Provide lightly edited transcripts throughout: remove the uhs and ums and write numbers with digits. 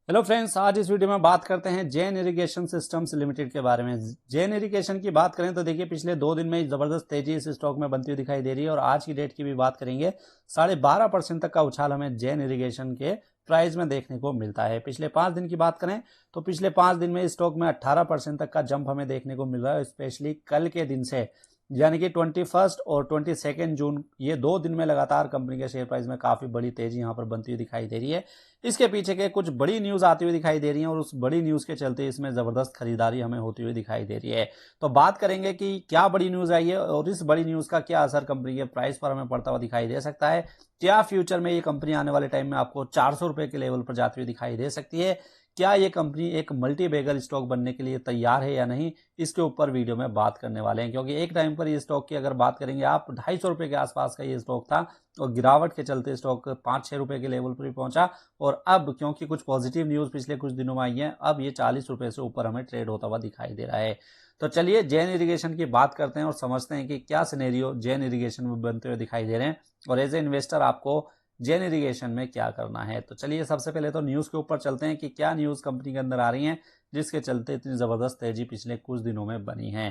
Hello friends, आज इस video में बात करते हैं जैन इरिगेशन सिस्टम्स लिमिटेड के बारे में। जैन इरिगेशन की बात करें तो देखिए पिछले 2 दिन में जबरदस्त तेजी इस स्टॉक में बनती हुई दिखाई दे रही है और आज की डेट की भी बात करेंगे 12.5% तक का उछाल हमें जैन इरिगेशन के प्राइस में देखने को मिलता है। पिछले 5 दिन की बात करें तो पिछले 5 दिन में स्टॉक में 18% तक का जंप हमें देखने को मिल रहा है, स्पेशली कल के दिन से, यानी कि 21 और 22 जून, ये 2 दिन में लगातार कंपनी के शेयर प्राइस में काफी बड़ी तेजी यहां पर बनती हुई दिखाई दे रही है। इसके पीछे के कुछ बड़ी न्यूज आती हुई दिखाई दे रही है और उस बड़ी न्यूज के चलते इसमें जबरदस्त खरीदारी हमें होती हुई दिखाई दे रही है। तो बात करेंगे कि क्या बड़ी न्यूज आई है और इस बड़ी न्यूज का क्या असर कंपनी के प्राइस पर हमें पड़ता हुआ दिखाई दे सकता है। क्या फ्यूचर में ये कंपनी आने वाले टाइम में आपको 400 रुपए के लेवल पर जाती हुई दिखाई दे सकती है। क्या ये कंपनी एक मल्टी बैगर स्टॉक बनने के लिए तैयार है या नहीं, इसके ऊपर वीडियो में बात करने वाले हैं। क्योंकि एक टाइम पर ये स्टॉक की अगर बात करेंगे आप 250 रुपए के आसपास का ये स्टॉक था और गिरावट के चलते स्टॉक 5-6 रुपए के लेवल पर भी पहुंचा और अब क्योंकि कुछ पॉजिटिव न्यूज पिछले कुछ दिनों में आई है, अब ये 40 रुपए से ऊपर हमें ट्रेड होता हुआ दिखाई दे रहा है। तो चलिए जैन इरिगेशन की बात करते हैं और समझते हैं कि क्या सिनेरियो जैन इरिगेशन में बनते हुए दिखाई दे रहे हैं और एज ए इन्वेस्टर आपको जैन इरिगेशन में क्या करना है। तो चलिए सबसे पहले तो न्यूज के ऊपर चलते हैं कि क्या न्यूज कंपनी के अंदर आ रही हैं जिसके चलते इतनी जबरदस्त तेजी पिछले कुछ दिनों में बनी है।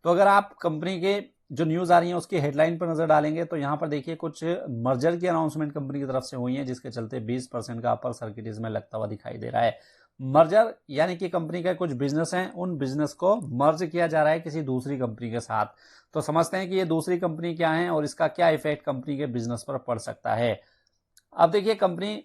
तो अगर आप कंपनी के जो न्यूज आ रही है उसकी हेडलाइन पर नजर डालेंगे तो यहाँ पर देखिए कुछ मर्जर की अनाउंसमेंट कंपनी की तरफ से हुई है जिसके चलते 20% का अपर सर्किट इसमें लगता हुआ दिखाई दे रहा है। मर्जर यानी कि कंपनी का कुछ बिजनेस है, उन बिजनेस को मर्ज किया जा रहा है किसी दूसरी कंपनी के साथ। तो समझते हैं कि ये दूसरी कंपनी क्या है और इसका क्या इफेक्ट कंपनी के बिजनेस पर पड़ सकता है। अब देखिए कंपनी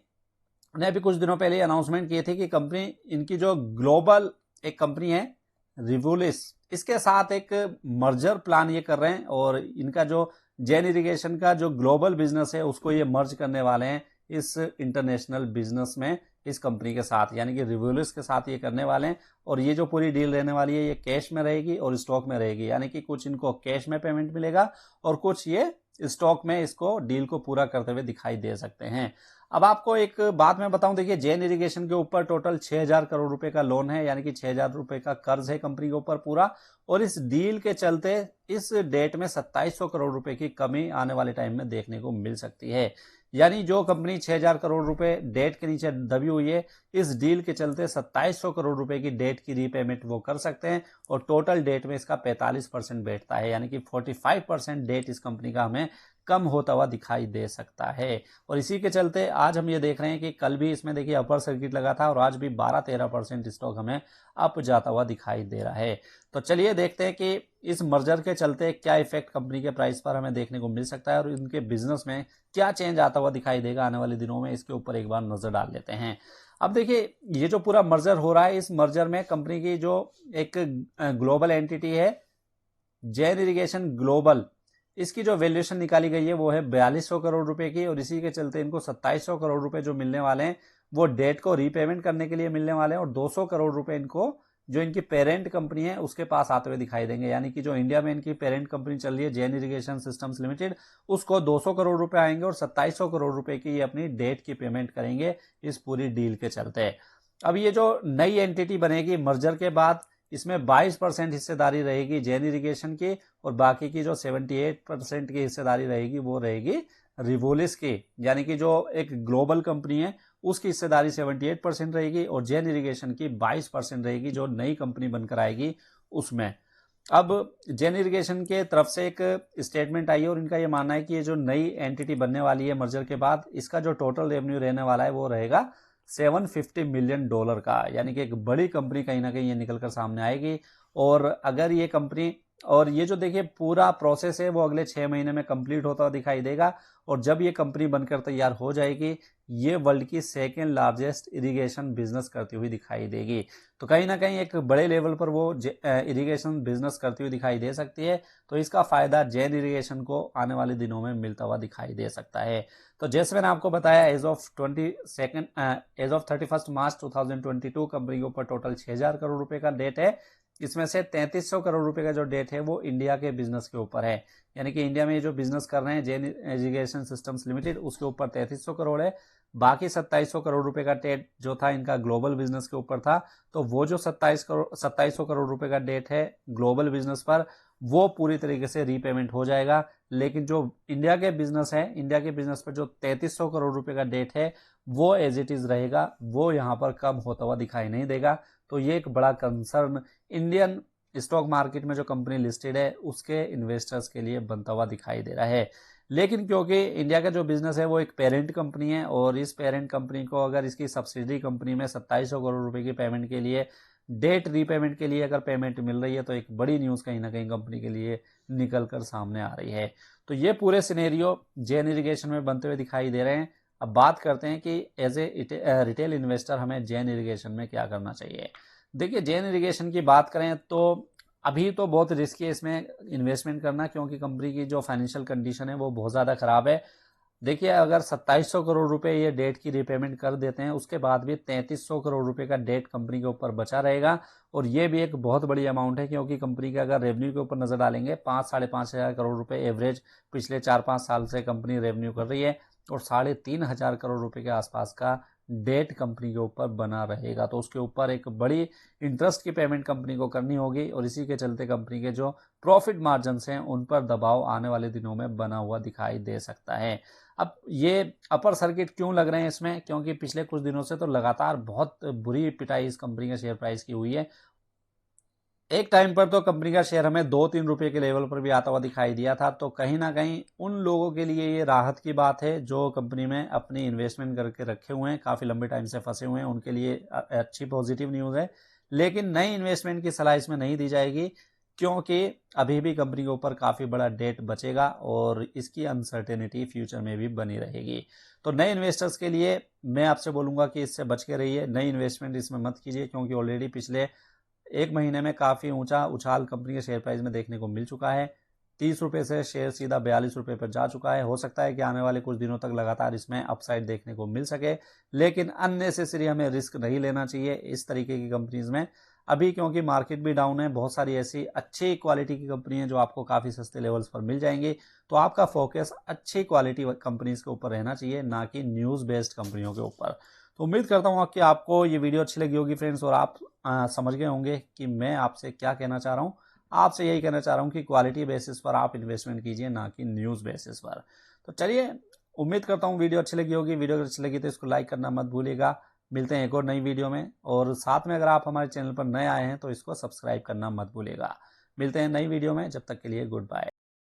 ने अभी कुछ दिनों पहले अनाउंसमेंट की थी कि कंपनी, इनकी जो ग्लोबल एक कंपनी है रिवोलिस, इसके साथ एक मर्जर प्लान ये कर रहे हैं और इनका जो जैन इरिगेशन का जो ग्लोबल बिजनेस है उसको ये मर्ज करने वाले हैं इस इंटरनेशनल बिजनेस में, इस कंपनी के साथ, यानी कि रिवोलिस के साथ ये करने वाले हैं। और ये जो पूरी डील रहने वाली है ये कैश में रहेगी और स्टॉक में रहेगी, यानी कि कुछ इनको कैश में पेमेंट मिलेगा और कुछ ये स्टॉक में इसको डील को पूरा करते हुए दिखाई दे सकते हैं। अब आपको एक बात मैं बताऊं, देखिए जैन इरिगेशन के ऊपर टोटल 6000 करोड़ रुपए का लोन है, यानी कि 6000 रुपए का कर्ज है कंपनी के ऊपर पूरा। और इस डील के चलते इस डेट में 2700 करोड़ रुपए की कमी आने वाले टाइम में देखने को मिल सकती है। यानी जो कंपनी 6000 करोड़ रुपए डेट के नीचे दबी हुई है, इस डील के चलते 2700 करोड़ रुपए की डेट की रीपेमेंट वो कर सकते हैं और टोटल डेट में इसका 45% बैठता है, यानी कि 45% डेट इस कंपनी का हमें कम होता हुआ दिखाई दे सकता है। और इसी के चलते आज हम ये देख रहे हैं कि कल भी इसमें देखिए अपर सर्किट लगा था और आज भी 12-13% स्टॉक हमें अप जाता हुआ दिखाई दे रहा है। तो चलिए देखते हैं कि इस मर्जर के चलते क्या इफेक्ट कंपनी के प्राइस पर हमें देखने को मिल सकता है और इनके बिजनेस में क्या चेंज आता हुआ दिखाई देगा आने वाले दिनों में, इसके ऊपर एक बार नजर डाल लेते हैं। अब देखिए ये जो पूरा मर्जर हो रहा है, इस मर्जर में कंपनी की जो एक ग्लोबल एंटिटी है जैन इरिगेशन ग्लोबल, इसकी जो वैल्यूएशन निकाली गई है वो है 4200 करोड़ रुपए की और इसी के चलते इनको 2700 करोड़ रुपए जो मिलने वाले हैं वो डेट को रीपेमेंट करने के लिए मिलने वाले हैं और 200 करोड़ रुपए इनको जो इनकी पेरेंट कंपनी है उसके पास आते हुए दिखाई देंगे, यानी कि जो इंडिया में इनकी पेरेंट कंपनी चल रही है जैन इरिगेशन सिस्टम्स लिमिटेड, उसको 200 करोड़ रुपए आएंगे और 2700 करोड़ रुपए की ये अपनी डेट की पेमेंट करेंगे इस पूरी डील के चलते। अब ये जो नई एंटिटी बनेगी मर्जर के बाद, इसमें 22% हिस्सेदारी रहेगी जैन इरिगेशन की और बाकी की जो 78% की हिस्सेदारी रहेगी वो रहेगी रिवोलिस की, यानी कि जो एक ग्लोबल कंपनी है उसकी हिस्सेदारी 78% रहेगी और जैन इरिगेशन की 22% रहेगी जो नई कंपनी बनकर आएगी उसमें। अब जैन इरिगेशन के तरफ से एक स्टेटमेंट आई है और इनका ये मानना है कि ये जो नई एंटिटी बनने वाली है मर्जर के बाद, इसका जो टोटल रेवेन्यू रहने वाला है वो रहेगा $750 मिलियन का, यानी कि एक बड़ी कंपनी कहीं ना कहीं ये निकलकर सामने आएगी। और अगर ये कंपनी, और ये जो देखिए पूरा प्रोसेस है वो अगले 6 महीने में कंप्लीट होता हुआ दिखाई देगा और जब ये कंपनी बनकर तैयार हो जाएगी ये वर्ल्ड की सेकेंड लार्जेस्ट इरिगेशन बिजनेस करती हुई दिखाई देगी। तो कहीं ना कहीं एक बड़े लेवल पर वो इरिगेशन बिजनेस करती हुई दिखाई दे सकती है, तो इसका फायदा जैन इरिगेशन को आने वाले दिनों में मिलता हुआ दिखाई दे सकता है। तो जैसे मैंने आपको बताया एज ऑफ 31 मार्च 2022 कंपनी के ऊपर टोटल 6000 करोड़ रुपए का डेट है। इसमें से 3300 करोड़ रुपए का जो डेट है वो इंडिया के बिजनेस के ऊपर है, यानी कि इंडिया में ये जो बिजनेस कर रहे हैं जैन इरिगेशन सिस्टम्स लिमिटेड उसके ऊपर 3300 करोड़ है। बाकी 2700 करोड़ रुपए का डेट जो था इनका ग्लोबल बिजनेस के ऊपर था, तो वो जो 2700 करोड़ रुपए का डेट है ग्लोबल बिजनेस पर वो पूरी तरीके से रीपेमेंट हो जाएगा लेकिन जो इंडिया के बिजनेस है, इंडिया के बिजनेस पर जो 3300 करोड़ रुपए का डेट है वो एज इट इज रहेगा, वो यहाँ पर कम होता हुआ दिखाई नहीं देगा। तो ये एक बड़ा कंसर्न इंडियन स्टॉक मार्केट में जो कंपनी लिस्टेड है उसके इन्वेस्टर्स के लिए बनता हुआ दिखाई दे रहा है। लेकिन क्योंकि इंडिया का जो बिजनेस है वो एक पेरेंट कंपनी है और इस पेरेंट कंपनी को अगर इसकी सब्सिडरी कंपनी में 2700 करोड़ रुपए की पेमेंट के लिए, डेट रीपेमेंट के लिए अगर पेमेंट मिल रही है तो एक बड़ी न्यूज़ कहीं ना कहीं कंपनी के लिए निकल कर सामने आ रही है। तो ये पूरे सिनेरियो जैन इरिगेशन में बनते हुए दिखाई दे रहे हैं। अब बात करते हैं कि एज ए रिटेल इन्वेस्टर हमें जैन इरिगेशन में क्या करना चाहिए। देखिए, जैन इरिगेशन की बात करें तो अभी तो बहुत रिस्की है इसमें इन्वेस्टमेंट करना, क्योंकि कंपनी की जो फाइनेंशियल कंडीशन है वो बहुत ज़्यादा खराब है। देखिए, अगर 2700 करोड़ रुपए ये डेट की रीपेमेंट कर देते हैं, उसके बाद भी 3300 करोड़ रुपए का डेट कंपनी के ऊपर बचा रहेगा। और ये भी एक बहुत बड़ी अमाउंट है, क्योंकि कंपनी के अगर रेवेन्यू के ऊपर नजर डालेंगे 5-5.5 करोड़ रुपए एवरेज पिछले 4-5 साल से कंपनी रेवेन्यू कर रही है और 3.5 करोड़ रुपए के आसपास का डेट कंपनी के ऊपर बना रहेगा। तो उसके ऊपर एक बड़ी इंटरेस्ट की पेमेंट कंपनी को करनी होगी और इसी के चलते कंपनी के जो प्रॉफिट मार्जिन हैं उन पर दबाव आने वाले दिनों में बना हुआ दिखाई दे सकता है। अब ये अपर सर्किट क्यों लग रहे हैं इसमें, क्योंकि पिछले कुछ दिनों से तो लगातार बहुत बुरी पिटाई इस कंपनी के शेयर प्राइस की हुई है। एक टाइम पर तो कंपनी का शेयर हमें 2-3 रुपए के लेवल पर भी आता हुआ दिखाई दिया था। तो कहीं ना कहीं उन लोगों के लिए ये राहत की बात है जो कंपनी में अपनी इन्वेस्टमेंट करके रखे हुए हैं, काफी लंबे टाइम से फंसे हुए हैं, उनके लिए अच्छी पॉजिटिव न्यूज है। लेकिन नई इन्वेस्टमेंट की सलाह इसमें नहीं दी जाएगी, क्योंकि अभी भी कंपनी के ऊपर काफी बड़ा डेट बचेगा और इसकी अनसर्टेनिटी फ्यूचर में भी बनी रहेगी। तो नए इन्वेस्टर्स के लिए मैं आपसे बोलूंगा कि इससे बच के रहिए, नई इन्वेस्टमेंट इसमें मत कीजिए, क्योंकि ऑलरेडी पिछले एक महीने में काफी ऊंचा उछाल कंपनी के शेयर प्राइस में देखने को मिल चुका है। 30 रुपए से शेयर सीधा 42 रुपए पर जा चुका है। हो सकता है कि आने वाले कुछ दिनों तक लगातार इसमें अपसाइड देखने को मिल सके, लेकिन अननेसेसरी हमें रिस्क नहीं लेना चाहिए इस तरीके की कंपनीज में अभी, क्योंकि मार्केट भी डाउन है। बहुत सारी ऐसी अच्छी क्वालिटी की कंपनी है जो आपको काफी सस्ते लेवल्स पर मिल जाएंगी। तो आपका फोकस अच्छी क्वालिटी कंपनीज के ऊपर रहना चाहिए, ना कि न्यूज बेस्ड कंपनियों के ऊपर। तो उम्मीद करता हूँ कि आपको ये वीडियो अच्छी लगी होगी फ्रेंड्स, और आप समझ गए होंगे कि मैं आपसे क्या कहना चाह रहा हूँ। आपसे यही कहना चाह रहा हूँ कि क्वालिटी बेसिस पर आप इन्वेस्टमेंट कीजिए, ना कि न्यूज़ बेसिस पर। तो चलिए, उम्मीद करता हूँ वीडियो अच्छी लगी होगी। वीडियो अगर अच्छी लगी तो इसको लाइक करना मत भूलिएगा। मिलते हैं एक और नई वीडियो में, और साथ में अगर आप हमारे चैनल पर नए आए हैं तो इसको सब्सक्राइब करना मत भूलिएगा। मिलते हैं नई वीडियो में, जब तक के लिए गुड बाय।